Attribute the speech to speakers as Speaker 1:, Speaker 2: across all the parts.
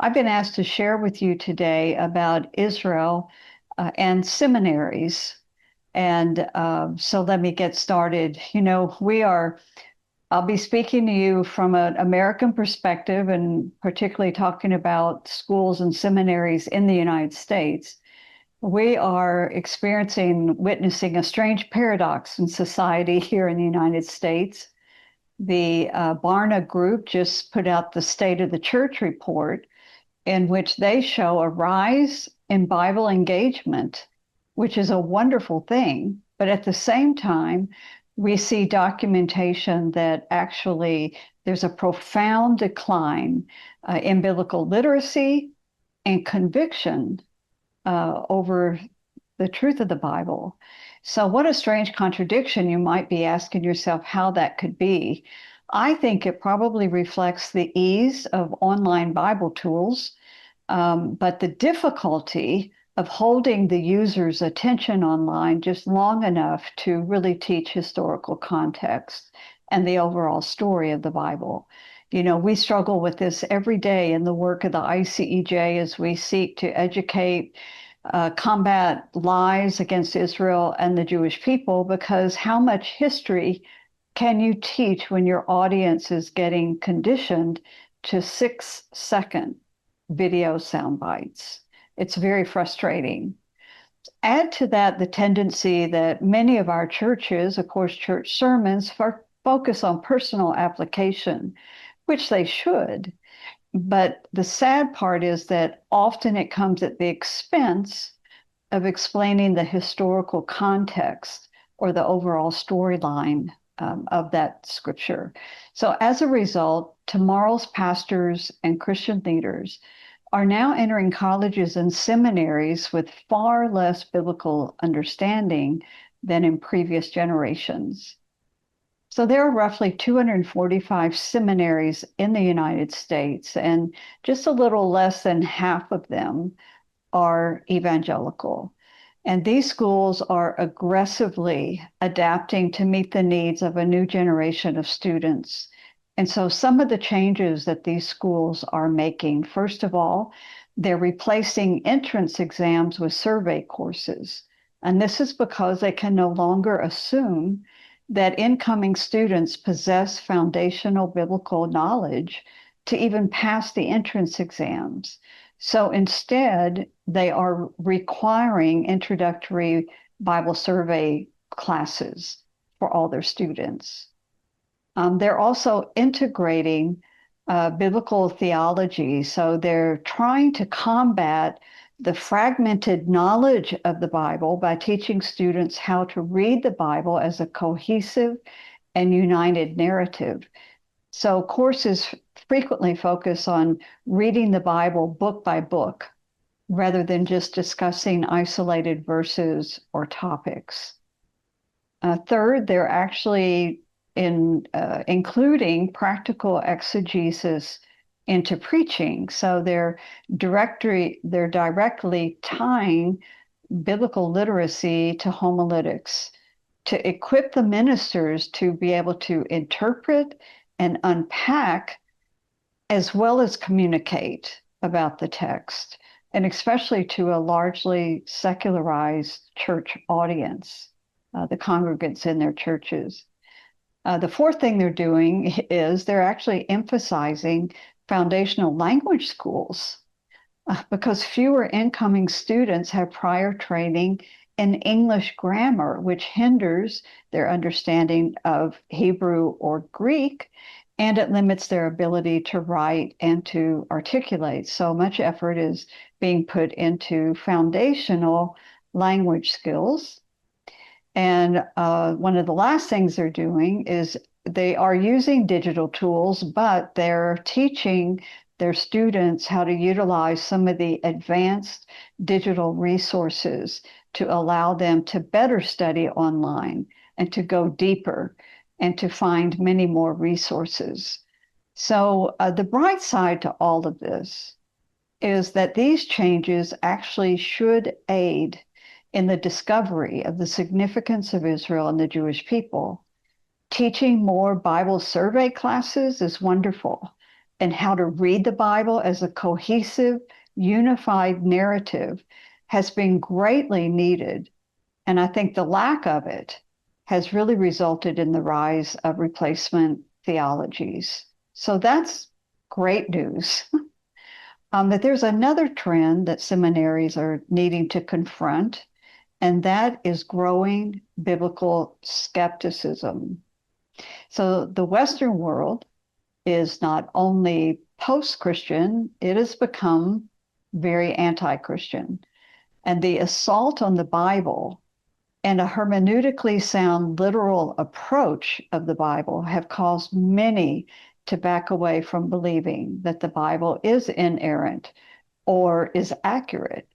Speaker 1: I've been asked to share with you today about Israel and seminaries. So let me get started. I'll be speaking to you from an American perspective and particularly talking about schools and seminaries in the United States. We are witnessing a strange paradox in society here in the United States. The Barna Group just put out the State of the Church report, in which they show a rise in Bible engagement, which is a wonderful thing. But at the same time, we see documentation that actually there's a profound decline in biblical literacy and conviction over the truth of the Bible. So, what a strange contradiction. You might be asking yourself how that could be. I think it probably reflects the ease of online Bible tools, but the difficulty of holding the user's attention online just long enough to really teach historical context and the overall story of the Bible. We struggle with this every day in the work of the ICEJ as we seek to educate, combat lies against Israel and the Jewish people, because how much history can you teach when your audience is getting conditioned to 6-second video sound bites? It's very frustrating. Add to that the tendency that many of our churches, of course, church sermons, focus on personal application, which they should. But the sad part is that often it comes at the expense of explaining the historical context or the overall storyline of that scripture. So as a result, tomorrow's pastors and Christian leaders are now entering colleges and seminaries with far less biblical understanding than in previous generations. So there are roughly 245 seminaries in the United States, and just a little less than half of them are evangelical. And these schools are aggressively adapting to meet the needs of a new generation of students. And so some of the changes that these schools are making, first of all, they're replacing entrance exams with survey courses. And this is because they can no longer assume that incoming students possess foundational biblical knowledge to even pass the entrance exams. So instead, they are requiring introductory Bible survey classes for all their students. They're also integrating biblical theology. So they're trying to combat the fragmented knowledge of the Bible by teaching students how to read the Bible as a cohesive and united narrative. So courses frequently focus on reading the Bible book by book, rather than just discussing isolated verses or topics. Third, they're actually including practical exegesis into preaching. So they're directly tying biblical literacy to homiletics to equip the ministers to be able to interpret and unpack as well as communicate about the text, and especially to a largely secularized church audience, the congregants in their churches. The fourth thing they're doing is they're actually emphasizing foundational language schools because fewer incoming students have prior training in English grammar, which hinders their understanding of Hebrew or Greek, and it limits their ability to write and to articulate. So much effort is being put into foundational language skills. And one of the last things they're doing is they are using digital tools, but they're teaching their students how to utilize some of the advanced digital resources to allow them to better study online and to go deeper and to find many more resources. So the bright side to all of this is that these changes actually should aid in the discovery of the significance of Israel and the Jewish people. Teaching more Bible survey classes is wonderful, and how to read the Bible as a cohesive, unified narrative has been greatly needed. And I think the lack of it has really resulted in the rise of replacement theologies. So that's great news. But there's another trend that seminaries are needing to confront, and that is growing biblical skepticism. So the Western world is not only post-Christian, it has become very anti-Christian. And the assault on the Bible and a hermeneutically sound literal approach of the Bible have caused many to back away from believing that the Bible is inerrant or is accurate.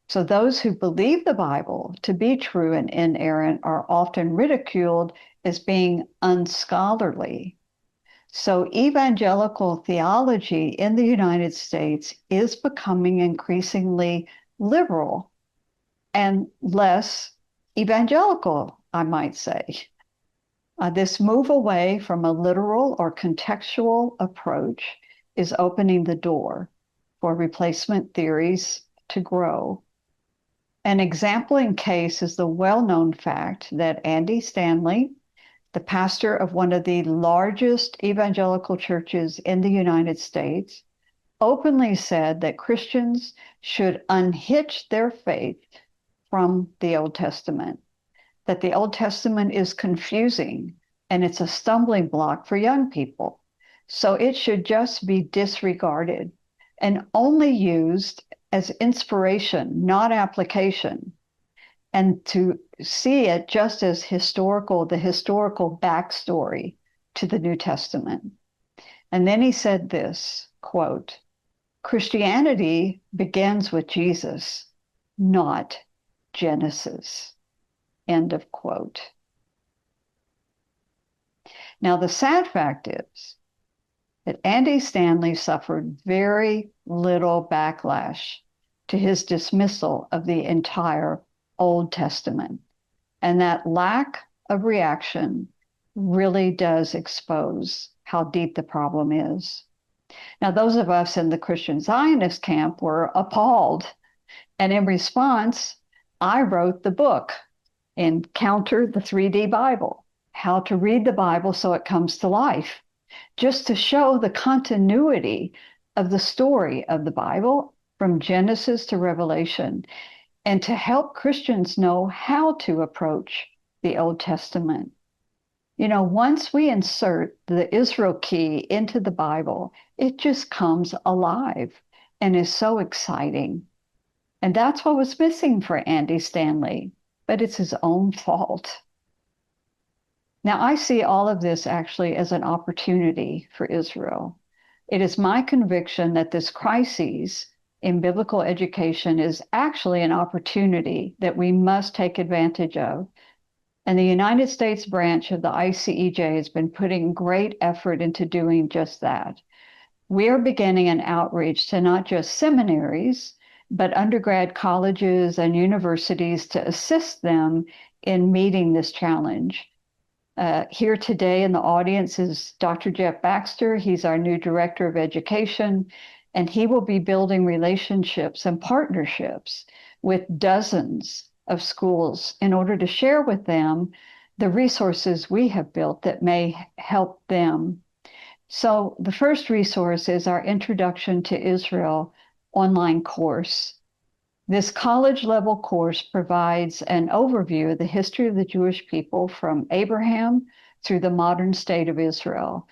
Speaker 1: So those who believe the Bible to be true and inerrant are often ridiculed as being unscholarly. So evangelical theology in the United States is becoming increasingly liberal and less evangelical, I might say. This move away from a literal or contextual approach is opening the door for replacement theories to grow. An exempling case is the well-known fact that Andy Stanley, the pastor of one of the largest evangelical churches in the United States, openly said that Christians should unhitch their faith from the Old Testament, that the Old Testament is confusing and it's a stumbling block for young people. So it should just be disregarded and only used as inspiration, not application, and to see it just as historical, the historical backstory to the New Testament. And then he said this, quote, Christianity begins with Jesus, not Genesis, end of quote. Now, the sad fact is that Andy Stanley suffered very little backlash to his dismissal of the entire Old Testament. And that lack of reaction really does expose how deep the problem is. Now, those of us in the Christian Zionist camp were appalled. And in response, I wrote the book, Encounter the 3D Bible, How to Read the Bible So It Comes to Life, just to show the continuity of the story of the Bible from Genesis to Revelation, and to help Christians know how to approach the Old Testament. You know, once we insert the Israel key into the Bible, it just comes alive and is so exciting. And that's what was missing for Andy Stanley, but it's his own fault. Now, I see all of this actually as an opportunity for Israel. It is my conviction that this crisis in biblical education is actually an opportunity that we must take advantage of. And the United States branch of the ICEJ has been putting great effort into doing just that. We are beginning an outreach to not just seminaries, but undergrad colleges and universities to assist them in meeting this challenge. Here today in the audience is Dr. Jeff Baxter. He's our new Director of Education, and he will be building relationships and partnerships with dozens of schools in order to share with them the resources we have built that may help them. So the first resource is our Introduction to Israel online course. This college-level course provides an overview of the history of the Jewish people from Abraham through the modern state of Israel,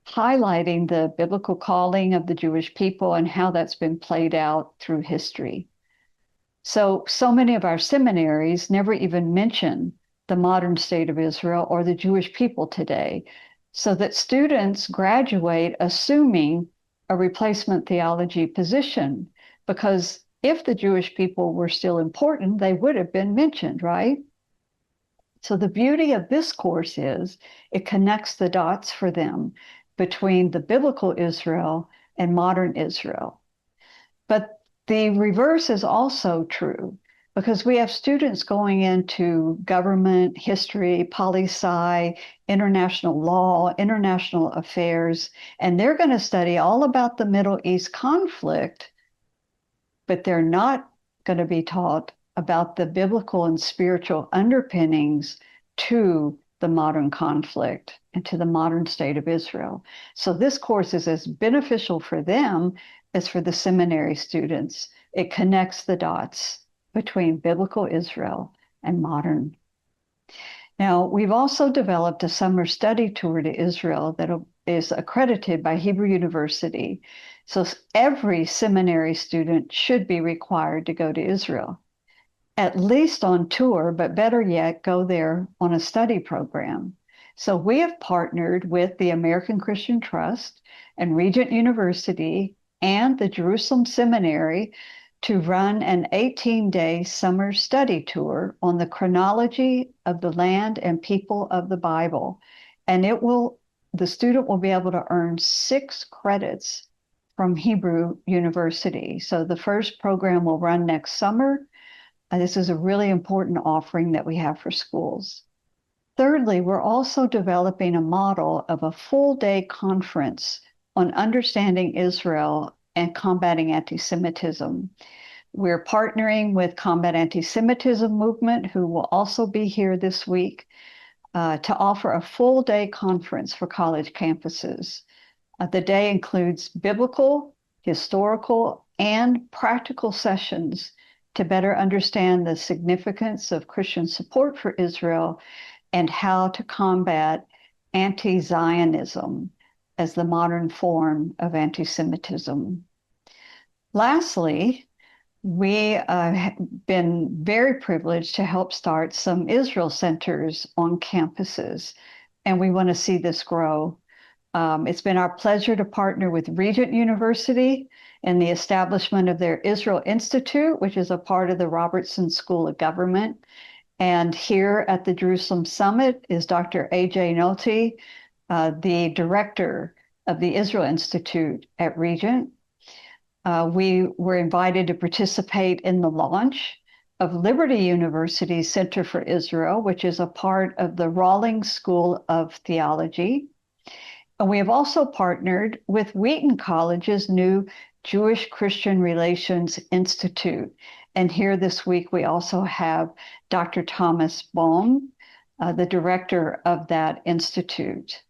Speaker 1: highlighting the biblical calling of the Jewish people and how that's been played out through history. So many of our seminaries never even mention the modern state of Israel or the Jewish people today, so that students graduate assuming a replacement theology position, because if the Jewish people were still important, they would have been mentioned, right? So the beauty of this course is it connects the dots for them between the biblical Israel and modern Israel. But the reverse is also true, because we have students going into government, history, poli-sci, international law, international affairs, and they're going to study all about the Middle East conflict, but they're not going to be taught about the biblical and spiritual underpinnings to the modern conflict and to the modern state of Israel. So this course is as beneficial for them as for the seminary students. It connects the dots between biblical Israel and modern. Now, we've also developed a summer study tour to Israel that is accredited by Hebrew University. So every seminary student should be required to go to Israel, at least on tour, but better yet, go there on a study program. So we have partnered with the American Christian Trust and Regent University and the Jerusalem Seminary to run an 18-day summer study tour on the chronology of the land and people of the Bible. And the student will be able to earn 6 credits from Hebrew University. So the first program will run next summer. This is a really important offering that we have for schools. Thirdly, we're also developing a model of a full-day conference on understanding Israel and combating anti-Semitism. We're partnering with Combat Anti-Semitism Movement, who will also be here this week, to offer a full-day conference for college campuses. The day includes biblical, historical, and practical sessions to better understand the significance of Christian support for Israel and how to combat anti-Zionism as the modern form of anti-Semitism. Lastly, we have been very privileged to help start some Israel centers on campuses, and we want to see this grow. It's been our pleasure to partner with Regent University in the establishment of their Israel Institute, which is a part of the Robertson School of Government. And here at the Jerusalem Summit is Dr. A.J. Noti, the director of the Israel Institute at Regent. We were invited to participate in the launch of Liberty University's Center for Israel, which is a part of the Rawlings School of Theology. And we have also partnered with Wheaton College's new Jewish-Christian Relations Institute. And here this week, we also have Dr. Thomas Bohm, the director of that institute.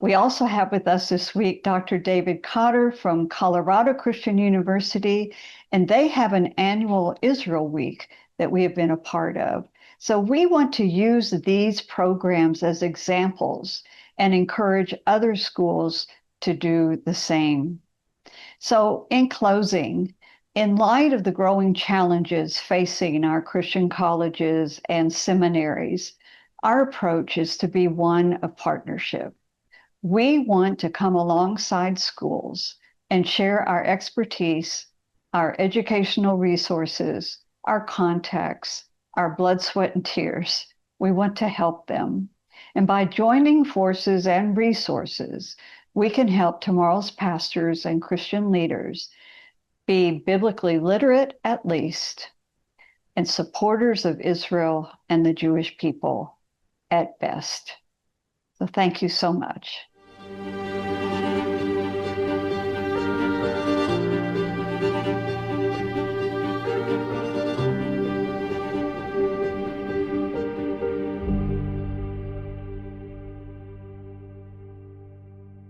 Speaker 1: We also have with us this week Dr. David Cotter from Colorado Christian University, and they have an annual Israel Week that we have been a part of. So we want to use these programs as examples and encourage other schools to do the same. So in closing, in light of the growing challenges facing our Christian colleges and seminaries, our approach is to be one of partnership. We want to come alongside schools and share our expertise, our educational resources, our contacts, our blood, sweat, and tears. We want to help them. And by joining forces and resources, we can help tomorrow's pastors and Christian leaders be biblically literate at least, and supporters of Israel and the Jewish people at best. So thank you so much.